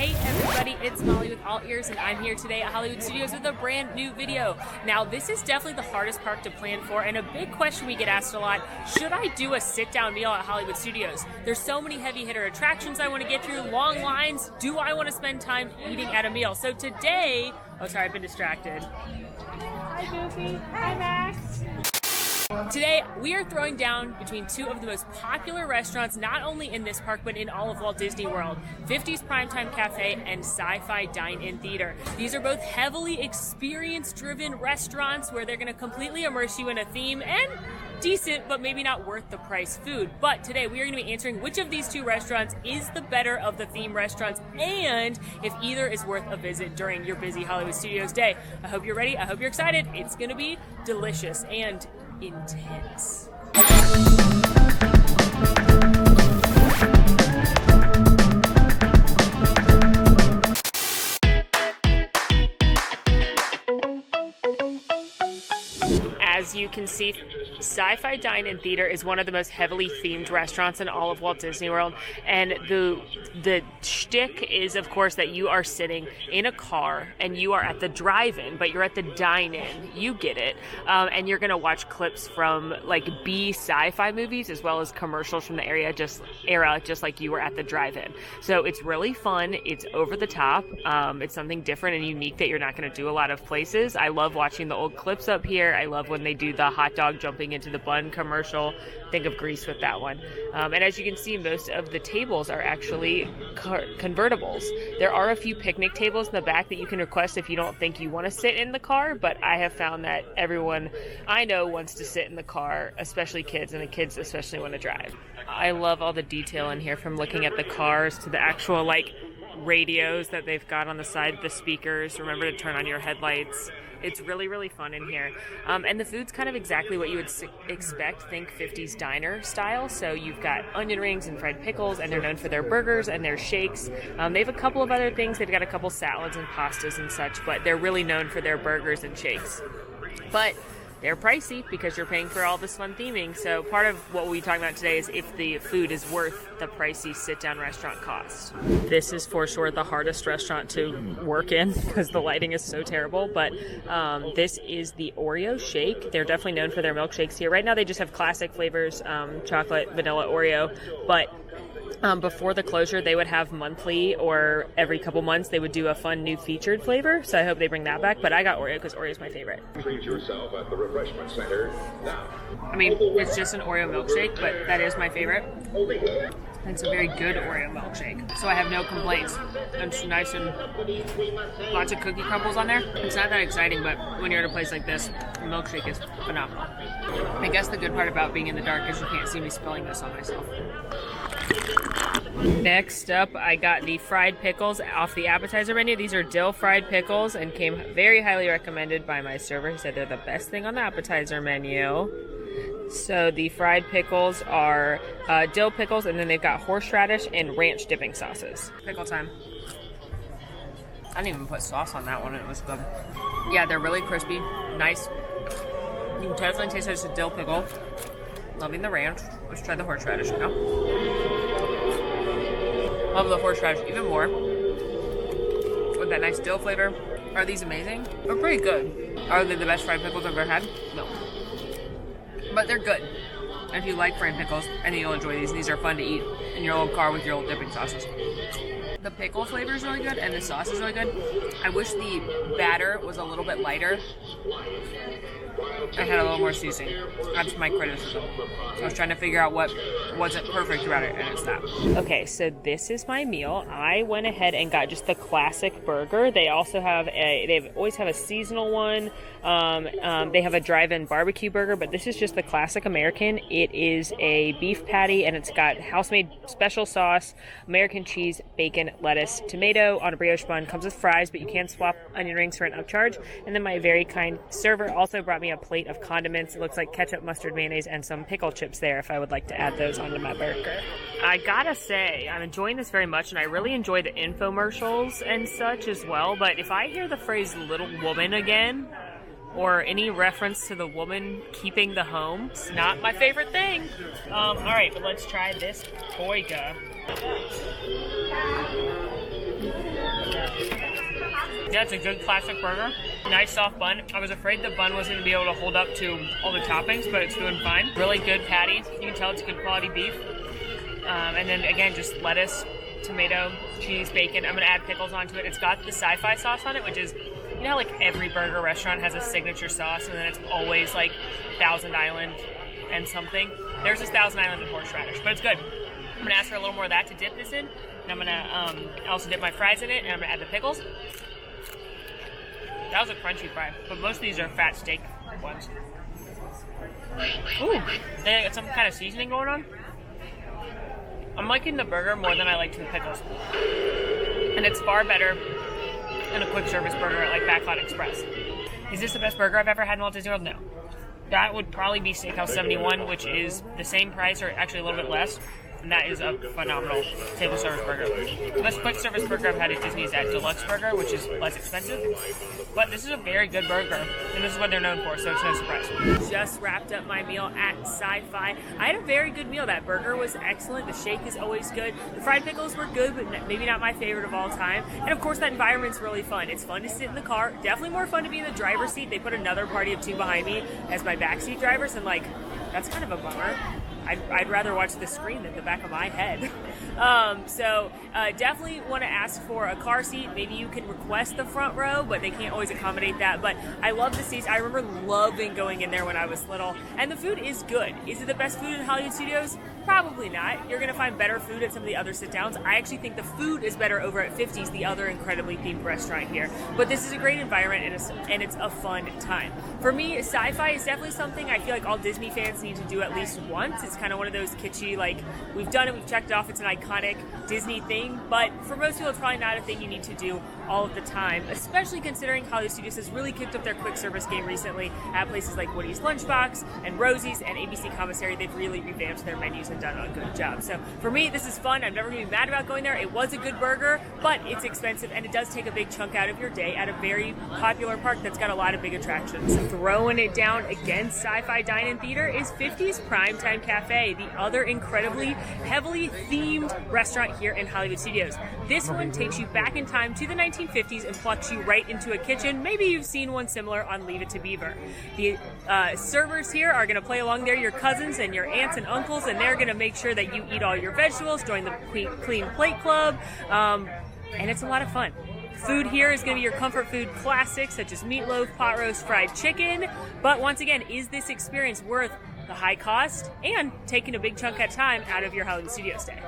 Hey everybody, it's Molly with AllEars, and I'm here today at Hollywood Studios with a brand new video. Now, this is definitely the hardest park to plan for, and a big question we get asked a lot, should I do a sit-down meal at Hollywood Studios? There's so many heavy-hitter attractions I want to get through, long lines. Do I want to spend time eating at a meal? So today, oh sorry, I've been distracted. Hi Goofy, hi Max. Today, we are throwing down between two of the most popular restaurants, not only in this park, but in all of Walt Disney World. 50's Primetime Cafe and Sci-Fi Dine-in Theater. These are both heavily experience-driven restaurants where they're going to completely immerse you in a theme and decent, but maybe not worth the price food. But today, we are going to be answering which of these two restaurants is the better of the theme restaurants and if either is worth a visit during your busy Hollywood Studios day. I hope you're ready. I hope you're excited. It's going to be delicious and intense. As you can see, Sci-Fi Dine-in Theater is one of the most heavily themed restaurants in all of Walt Disney World, and the shtick is, of course, that you are sitting in a car and you are at the drive-in, but you're at the dine-in. You get it, and you're gonna watch clips from like B sci-fi movies as well as commercials from the just like you were at the drive-in. So it's really fun. It's over the top. It's something different and unique that you're not gonna do a lot of places. I love watching the old clips up here. I love when they do the hot dog jumping into the bun commercial. Think of Grease with that one. And as you can see, most of the tables are actually convertibles. There are a few picnic tables in the back that you can request if you don't think you want to sit in the car, but I have found that everyone I know wants to sit in the car, especially kids, and the kids especially want to drive. I love all the detail in here, from looking at the cars to the actual like radios that they've got on the side of the speakers. Remember to turn on your headlights. It's really, really fun in here. And the food's kind of exactly what you would expect. Think 50's diner style. So you've got onion rings and fried pickles, and they're known for their burgers and their shakes. They have a couple of other things. They've got a couple salads and pastas and such, but they're really known for their burgers and shakes. But they're pricey because you're paying for all this fun theming. So part of what we'll be talking about today is if the food is worth the pricey sit-down restaurant cost. This is for sure the hardest restaurant to work in because the lighting is so terrible. But this is the Oreo shake. They're definitely known for their milkshakes here. Right now they just have classic flavors, chocolate, vanilla, Oreo. But before the closure, they would have monthly or every couple months they would do a fun new featured flavor. So I hope they bring that back. But I got Oreo because Oreo is my favorite. Treat yourself at the refreshment center now. I mean, it's just an Oreo milkshake, but that is my favorite. It's a very good Oreo milkshake, so I have no complaints. It's nice and lots of cookie crumbles on there. It's not that exciting, but when you're at a place like this, the milkshake is phenomenal. I guess the good part about being in the dark is you can't see me spilling this on myself. Next up, I got the fried pickles off the appetizer menu. These are dill fried pickles and came very highly recommended by my server. He said they're the best thing on the appetizer menu. So the fried pickles are dill pickles, and then they've got horseradish and ranch dipping sauces. Pickle time. I didn't even put sauce on that one. It was good. Yeah, they're really crispy, nice. You can definitely taste it's a dill pickle. Loving the ranch. Let's try the horseradish now. Love the horseradish even more. With that nice dill flavor. Are these amazing? They're pretty good. Are they the best fried pickles I've ever had? No. But they're good. If you like fried pickles, I think you'll enjoy these. These are fun to eat in your old car with your old dipping sauces. The pickle flavor is really good, and the sauce is really good. I wish the batter was a little bit lighter. I had a little more seasoning. That's my criticism. I was trying to figure out what wasn't perfect about it, and it's that. Okay, so this is my meal. I went ahead and got just the classic burger. They also have they always have a seasonal one. They have a drive-in barbecue burger, but this is just the classic American. It is a beef patty, and it's got house-made special sauce, American cheese, bacon, lettuce, tomato on a brioche bun. Comes with fries, but you can swap onion rings for an upcharge. And then my very kind server also brought me a plate of condiments. It looks like ketchup, mustard, mayonnaise, and some pickle chips there if I would like to add those onto my burger. I gotta say, I'm enjoying this very much, and I really enjoy the infomercials and such as well, but if I hear the phrase little woman again, or any reference to the woman keeping the home, it's not my favorite thing. Alright, but let's try this boyga. Yeah, it's a good classic burger. Nice soft bun. I was afraid the bun wasn't going to be able to hold up to all the toppings, but it's doing fine. Really good patty. You can tell it's good quality beef. And then again, just lettuce, tomato, cheese, bacon. I'm going to add pickles onto it. It's got the Sci-Fi sauce on it, which is, you know how like every burger restaurant has a signature sauce, and then it's always like Thousand Island and something. There's this Thousand Island and horseradish, but it's good. I'm going to ask for a little more of that to dip this in. And I'm going to also dip my fries in it, and I'm going to add the pickles. That was a crunchy fry, but most of these are fat steak ones. Ooh, they got some kind of seasoning going on. I'm liking the burger more than I liked the pickles. And it's far better than a quick service burger at like Backlot Express. Is this the best burger I've ever had in Walt Disney World? No. That would probably be Steakhouse 71, which is the same price or actually a little bit less. And that is a phenomenal table service burger. The best quick service burger I've had at Disney is that Deluxe Burger, which is less expensive. But this is a very good burger, and this is what they're known for, so it's no surprise. Just wrapped up my meal at Sci-Fi. I had a very good meal. That burger was excellent. The shake is always good. The fried pickles were good, but maybe not my favorite of all time. And of course, that environment's really fun. It's fun to sit in the car. Definitely more fun to be in the driver's seat. They put another party of two behind me as my backseat drivers, and like, that's kind of a bummer. I'd rather watch the screen than the back of my head. So definitely want to ask for a car seat. Maybe you can request the front row, but they can't always accommodate that. But I love the seats. I remember loving going in there when I was little. And the food is good. Is it the best food in Hollywood Studios? Probably not. You're going to find better food at some of the other sit-downs. I actually think the food is better over at 50's, the other incredibly themed restaurant here. But this is a great environment, and it's a fun time. For me, Sci-Fi is definitely something I feel like all Disney fans need to do at least once. It's kind of one of those kitschy, like, we've done it, we've checked it off, it's an iconic Disney thing, but for most people it's probably not a thing you need to do all of the time, especially considering Hollywood Studios has really kicked up their quick service game recently at places like Woody's Lunchbox and Rosie's and ABC Commissary. They've really revamped their menus and done a good job. So for me, this is fun. I'm never going to be mad about going there. It was a good burger, but it's expensive, and it does take a big chunk out of your day at a very popular park that's got a lot of big attractions. Throwing it down against Sci-Fi Dine-in Theater is 50's Primetime Cafe, the other incredibly heavily themed restaurant here in Hollywood Studios. This one takes you back in time to the 1950s and plucks you right into a kitchen. Maybe you've seen one similar on Leave It to Beaver. The servers here are going to play along. They're your cousins and your aunts and uncles, and they're going to make sure that you eat all your vegetables, join the Clean Plate Club, and it's a lot of fun. Food here is going to be your comfort food classics such as meatloaf, pot roast, fried chicken. But once again, is this experience worth the high cost and taking a big chunk at time out of your Hollywood Studios day?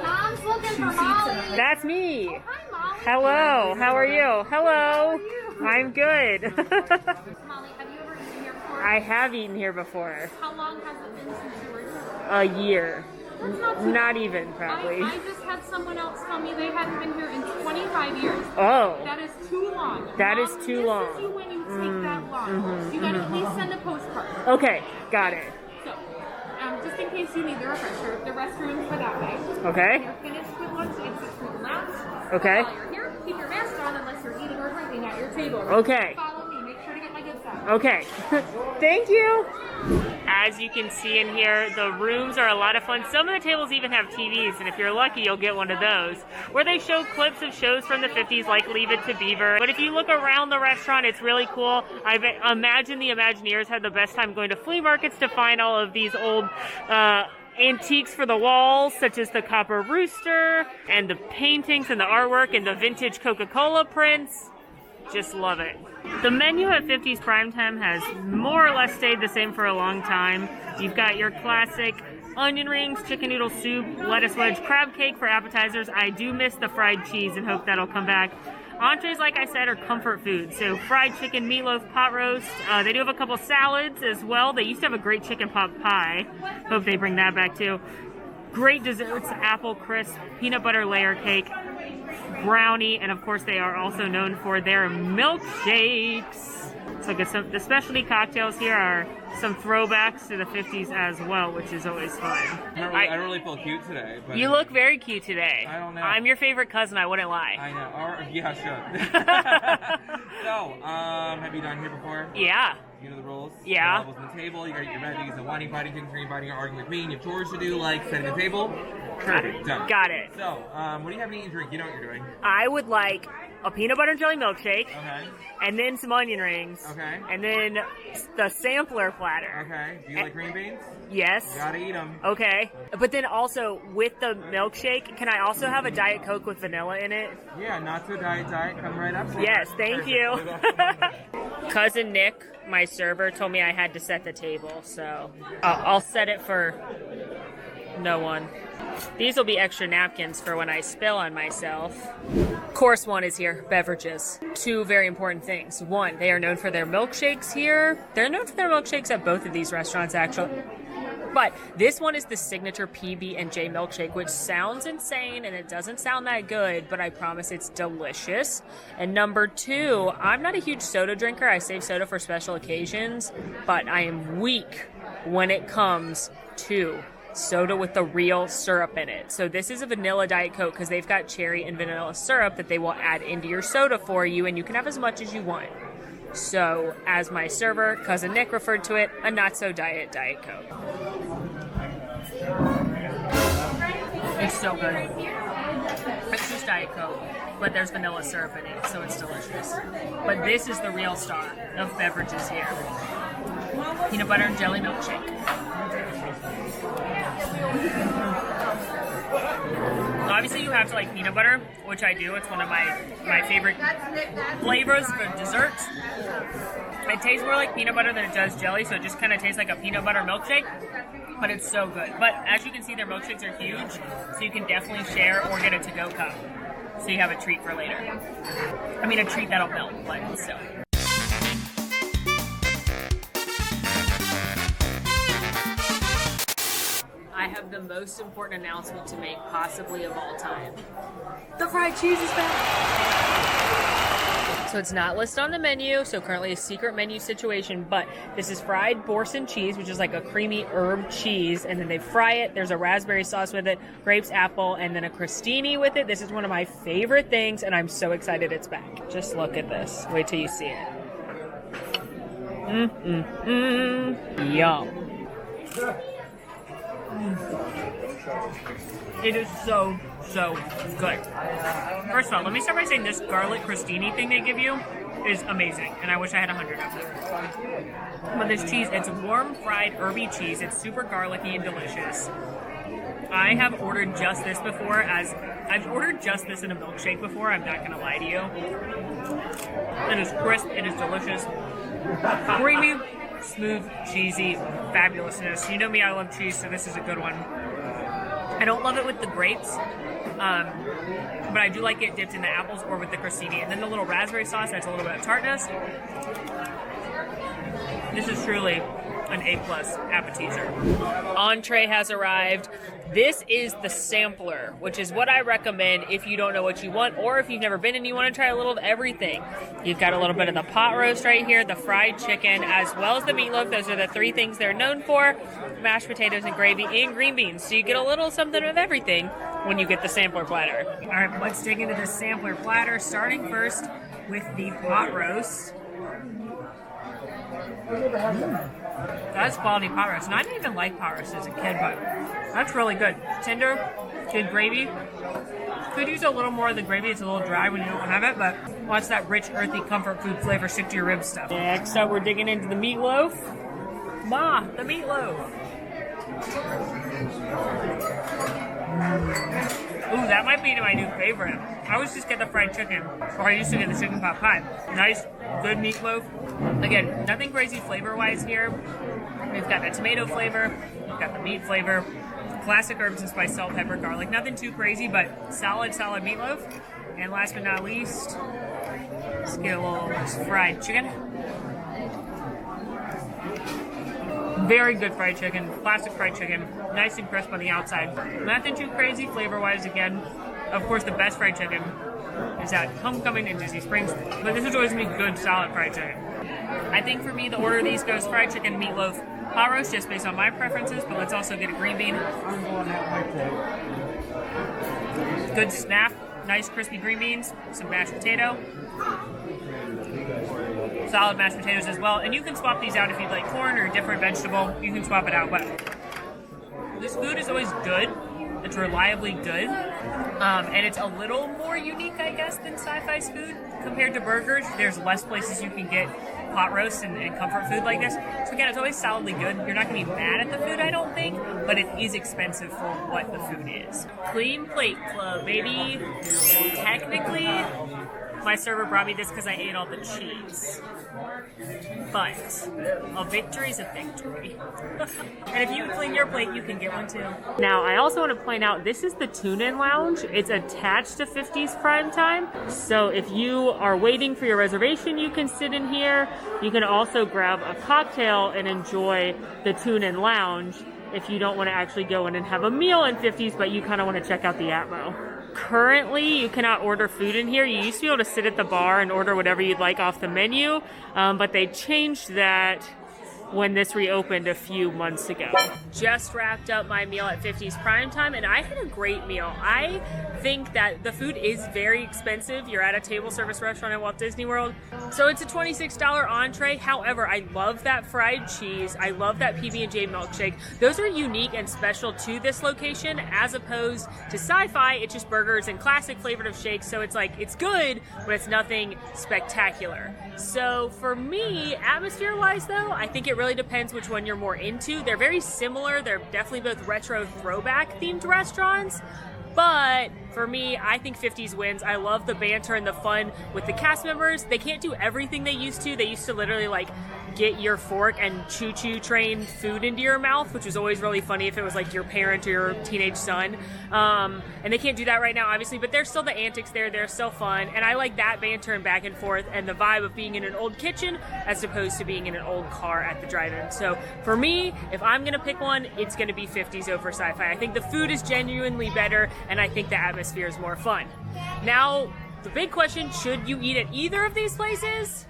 Mom's looking for Molly. That's me. Oh, hi, Molly. Hello. How are you? Hello. I'm good. Molly, have you ever eaten here before? I have eaten here before. How long has it been since you were here? A year. That's not too Not bad. even, probably. I just had someone else tell me they hadn't been here in 25 years. Oh. That is too long. That Mom, is too long. This is you when you take that long. You gotta at least send a postcard. Okay. Got it. So, just in case you need the refresher, the restrooms are that way. Okay. When you're finished with lunch, exit through the lounge. Okay. While you're here, keep your mask on unless you're eating or drinking at your table. Okay. Follow me. Make sure to get my good side. Okay. Thank you. As you can see in here, the rooms are a lot of fun. Some of the tables even have TVs, and if you're lucky, you'll get one of those, where they show clips of shows from the 50s, like Leave It to Beaver. But if you look around the restaurant, it's really cool. I imagine the Imagineers had the best time going to flea markets to find all of these old antiques for the walls, such as the copper rooster, and the paintings and the artwork and the vintage Coca-Cola prints. Just love it. The menu at 50's Primetime has more or less stayed the same for a long time. You've got your classic onion rings, chicken noodle soup, lettuce wedge, crab cake for appetizers. I do miss the fried cheese and hope that'll come back. Entrees, like I said, are comfort food. So fried chicken, meatloaf, pot roast. They do have a couple salads as well. They used to have a great chicken pot pie. Hope they bring that back too. Great desserts, apple crisp, peanut butter layer cake, brownie, and of course they are also known for their milkshakes. So the specialty cocktails here are some throwbacks to the 50s as well, which is always fun. I don't really feel cute today. But You look very cute today. I don't know. I'm your favorite cousin, I wouldn't lie. I know. Yeah, sure. So, have you done here before? Yeah. You know the rules? Yeah. The levels on the table. You got your red, you get the whining, fighting, drinking, green, biting, arguing with me, and you have chores to do, like setting the table. Perfect. Done. Got it. So, what do you have to eat and drink? You know what you're doing. I would like a peanut butter and jelly milkshake, Okay. and then some onion rings, Okay. and then the sampler platter. Okay. Do you like green beans? Yes. Gotta eat them. Okay. But then also, with the milkshake, can I also have a Diet Coke with vanilla in it? Yeah, not so diet. Come right up. Yes, thank you. Perfect. Cousin Nick, my server, told me I had to set the table, so I'll set it for no one. These will be extra napkins for when I spill on myself. Course one is here, beverages. Two very important things. One, they are known for their milkshakes here. They're known for their milkshakes at both of these restaurants, actually. But this one is the signature PB&J milkshake, which sounds insane and it doesn't sound that good, but I promise it's delicious. And number two, I'm not a huge soda drinker. I save soda for special occasions, but I am weak when it comes to soda with the real syrup in it. So this is a vanilla Diet Coke because they've got cherry and vanilla syrup that they will add into your soda for you, and you can have as much as you want. So, as my server, Cousin Nick referred to it, a not-so-diet Diet Coke. It's so good. It's just Diet Coke, but there's vanilla syrup in it, so it's delicious. But this is the real star of beverages here. Peanut butter and jelly milkshake. Obviously, you have to like peanut butter, which I do. It's one of my favorite flavors for desserts. It tastes more like peanut butter than it does jelly, so it just kind of tastes like a peanut butter milkshake, but it's so good. But as you can see, their milkshakes are huge, so you can definitely share or get a to-go cup, so you have a treat for later. I mean, a treat that'll melt, but still. I have the most important announcement to make, possibly of all time. The fried cheese is back! So it's not listed on the menu, so currently a secret menu situation, but this is fried Boursin cheese, which is like a creamy herb cheese, and then they fry it. There's a raspberry sauce with it, grapes, apple, and then a crostini with it. This is one of my favorite things, and I'm so excited it's back. Just look at this. Wait till you see it. Yum. It is so good. First of all, let me start by saying this garlic crostini thing they give you is amazing, and I wish I had 100 of them. But this cheese, it's warm fried herby cheese. It's super garlicky and delicious. I have ordered just this before, I've ordered just this in a milkshake before, I'm not gonna lie to you. It is crisp, it is delicious. Creamy, smooth, cheesy, fabulousness. You know me, I love cheese, so this is a good one. I don't love it with the grapes, but I do like it dipped in the apples or with the crostini. And then the little raspberry sauce adds a little bit of tartness. This is truly an A+ appetizer. Entree has arrived. This is the sampler, which is what I recommend if you don't know what you want, or if you've never been and you want to try a little of everything. You've got a little bit of the pot roast right here, the fried chicken, as well as the meatloaf. Those are the three things they're known for. Mashed potatoes and gravy and green beans. So you get a little something of everything when you get the sampler platter. All right, let's dig into this sampler platter, starting first with the pot roast. That's quality pot roast. And I didn't even like pot roast as a kid, but that's really good. Tender, good gravy. Could use a little more of the gravy. It's a little dry when you don't have it, but watch that rich, earthy comfort food flavor stick to your rib stuff. Next up, we're digging into the meatloaf. Ma, the meatloaf. Ooh, that might be my new favorite. I always just get the fried chicken, or I used to get the chicken pot pie. Nice, good meatloaf. Again, nothing crazy flavor-wise here. We've got the tomato flavor, we've got the meat flavor, classic herbs and spice, salt, pepper, garlic. Nothing too crazy, but solid meatloaf. And last but not least, let's get a little fried chicken. Very good fried chicken, classic fried chicken, nice and crisp on the outside. Nothing too crazy flavor-wise again. Of course, the best fried chicken is at Homecoming in Disney Springs, but this is always going to be good, solid fried chicken. I think for me, the order of these goes fried chicken, meatloaf, pot roast, just based on my preferences, but let's also get a green bean. Good snap, nice crispy green beans, some mashed potato. Solid mashed potatoes as well, and you can swap these out if you'd like corn or a different vegetable. You can swap it out, but this food is always good, It's reliably good. And it's a little more unique, I guess, than Sci-Fi's food compared to burgers. There's less places you can get pot roast and comfort food like this. So again, it's always solidly good. You're not going to be mad at the food, I don't think, but it is expensive for what the food is. Clean Plate Club, baby. Technically, my server brought me this because I ate all the cheese. But a victory is a victory. And if you clean your plate, you can get one too. Now, I also want to point out, this is the Tune-In Lounge. It's attached to 50's Primetime. So if you are waiting for your reservation, you can sit in here. You can also grab a cocktail and enjoy the Tune-In Lounge if you don't want to actually go in and have a meal in 50's, but you kind of want to check out the Atmo. Currently, you cannot order food in here. You used to be able to sit at the bar and order whatever you'd like off the menu, but they changed that when this reopened a few months ago. Just wrapped up my meal at 50's Primetime, and I had a great meal. I think that the food is very expensive. You're at a table service restaurant at Walt Disney World, so it's a $26 entree. However, I love that fried cheese. I love that PB&J milkshake. Those are unique and special to this location, as opposed to Sci-Fi. It's just burgers and classic flavored of shakes, so it's like, it's good, but it's nothing spectacular. So for me, atmosphere-wise though, I think it really depends which one you're more into. They're very similar. They're definitely both retro throwback themed restaurants. But for me, I think 50's wins. I love the banter and the fun with the cast members. They can't do everything they used to. They used to literally like get your fork and choo-choo train food into your mouth, which was always really funny if it was like your parent or your teenage son. And they can't do that right now, obviously, but there's still the antics there. They're still fun. And I like that banter and back and forth and the vibe of being in an old kitchen as opposed to being in an old car at the drive-in. So for me, if I'm going to pick one, it's going to be 50's over Sci-Fi. I think the food is genuinely better, and I think the atmosphere is more fun. Now, the big question, should you eat at either of these places?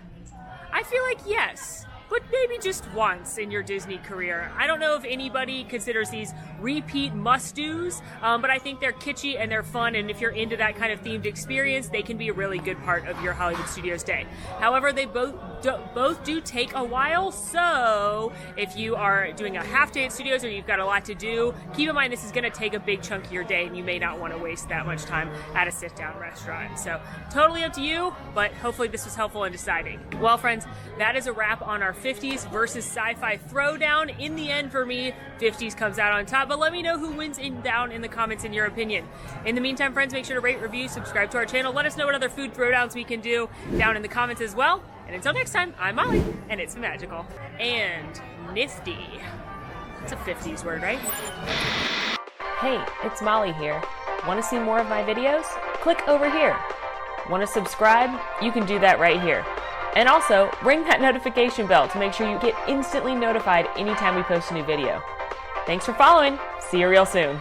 I feel like yes, but maybe just once in your Disney career. I don't know if anybody considers these repeat must-dos, but I think they're kitschy and they're fun, and if you're into that kind of themed experience, they can be a really good part of your Hollywood Studios day. However, they both do take a while, so if you are doing a half day at Studios or you've got a lot to do, keep in mind this is going to take a big chunk of your day, and you may not want to waste that much time at a sit-down restaurant. So totally up to you, but hopefully this was helpful in deciding. Well, friends, that is a wrap on our 50's versus Sci-Fi throwdown. In the end, for me, 50's comes out on top, but let me know who wins down in the comments in your opinion. In the meantime, friends, make sure to rate, review, subscribe to our channel. Let us know what other food throwdowns we can do down in the comments as well. And until next time, I'm Molly, and it's magical. And nifty. It's a 50's word, right? Hey, it's Molly here. Want to see more of my videos? Click over here. Want to subscribe? You can do that right here. And also, ring that notification bell to make sure you get instantly notified anytime we post a new video. Thanks for following. See you real soon.